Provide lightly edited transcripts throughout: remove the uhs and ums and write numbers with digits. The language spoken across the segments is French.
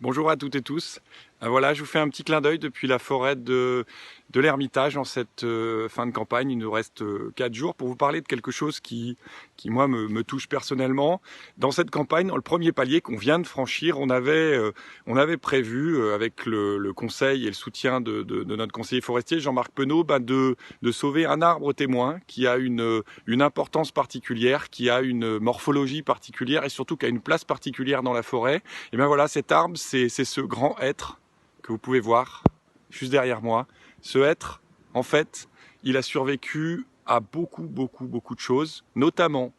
Bonjour à toutes et tous. Voilà, je vous fais un petit clin d'œil depuis la forêt de l'Ermitage en cette fin de campagne. Il nous reste 4 jours pour vous parler de quelque chose qui moi, me touche personnellement. Dans cette campagne, dans le premier palier qu'on vient de franchir, on avait prévu, avec le conseil et le soutien de notre conseiller forestier, Jean-Marc Penaud, de sauver un arbre témoin qui a une importance particulière, qui a une morphologie particulière et surtout qui a une place particulière dans la forêt. Et bien voilà, cet arbre, c'est ce grand hêtre que vous pouvez voir juste derrière moi. Ce hêtre, en fait, il a survécu à beaucoup de choses, notamment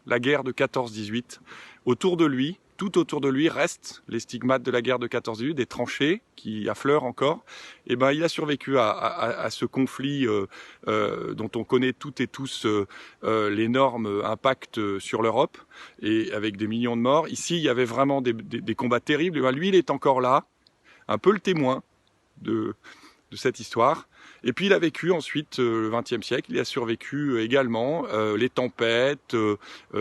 la guerre de 14-18. Autour de lui, tout autour de lui, restent les stigmates de la guerre de 14-18, des tranchées qui affleurent encore. Et ben, il a survécu à ce conflit dont on connaît toutes et tous l'énorme impact sur l'Europe, et avec des millions de morts. Ici, il y avait vraiment des combats terribles. Et ben, lui, il est encore là, un peu le témoin de cette histoire. Et puis il a vécu ensuite le XXe siècle, il a survécu également les tempêtes,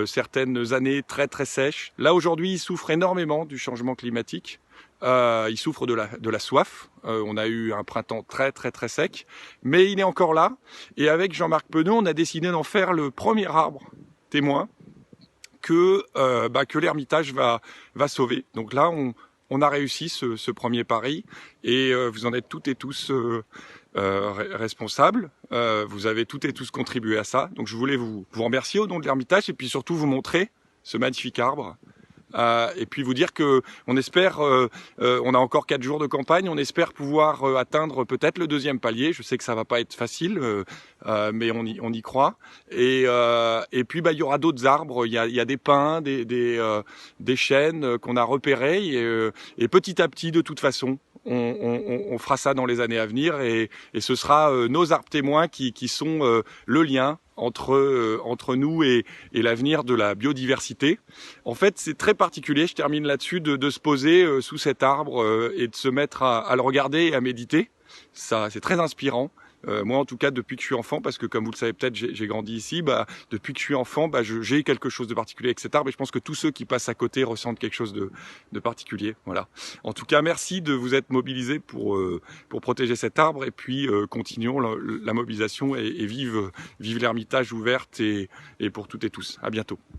certaines années très sèches. Là aujourd'hui, il souffre énormément du changement climatique. Il souffre de la soif. On a eu un printemps très sec, mais il est encore là. Et avec Jean-Marc Penaud, on a décidé d'en faire le premier arbre témoin que l'Ermitage va sauver. Donc là, on a réussi ce premier pari, et vous en êtes toutes et tous responsables. Vous avez toutes et tous contribué à ça. Donc je voulais vous remercier au nom de l'Ermitage, et puis surtout vous montrer ce magnifique arbre. Et puis vous dire que on espère, on a encore 4 jours de campagne, on espère pouvoir atteindre peut-être le deuxième palier. Je sais que ça va pas être facile, mais on y croit. Et puis il y aura d'autres arbres. Il y a des pins, des chênes qu'on a repérés, et petit à petit, de toute façon, on fera ça dans les années à venir, et ce sera nos arbres témoins qui sont le lien entre nous et l'avenir de la biodiversité. En fait, c'est très particulier, je termine là-dessus, de se poser sous cet arbre et de se mettre à le regarder et à méditer. Ça, c'est très inspirant. Moi, en tout cas, depuis que je suis enfant, parce que comme vous le savez peut-être, j'ai grandi ici, depuis que je suis enfant, j'ai quelque chose de particulier avec cet arbre, et je pense que tous ceux qui passent à côté ressentent quelque chose de particulier. Voilà. En tout cas, merci de vous être mobilisés pour protéger cet arbre, et puis continuons la mobilisation, et vive l'Ermitage ouverte, et pour toutes et tous. À bientôt.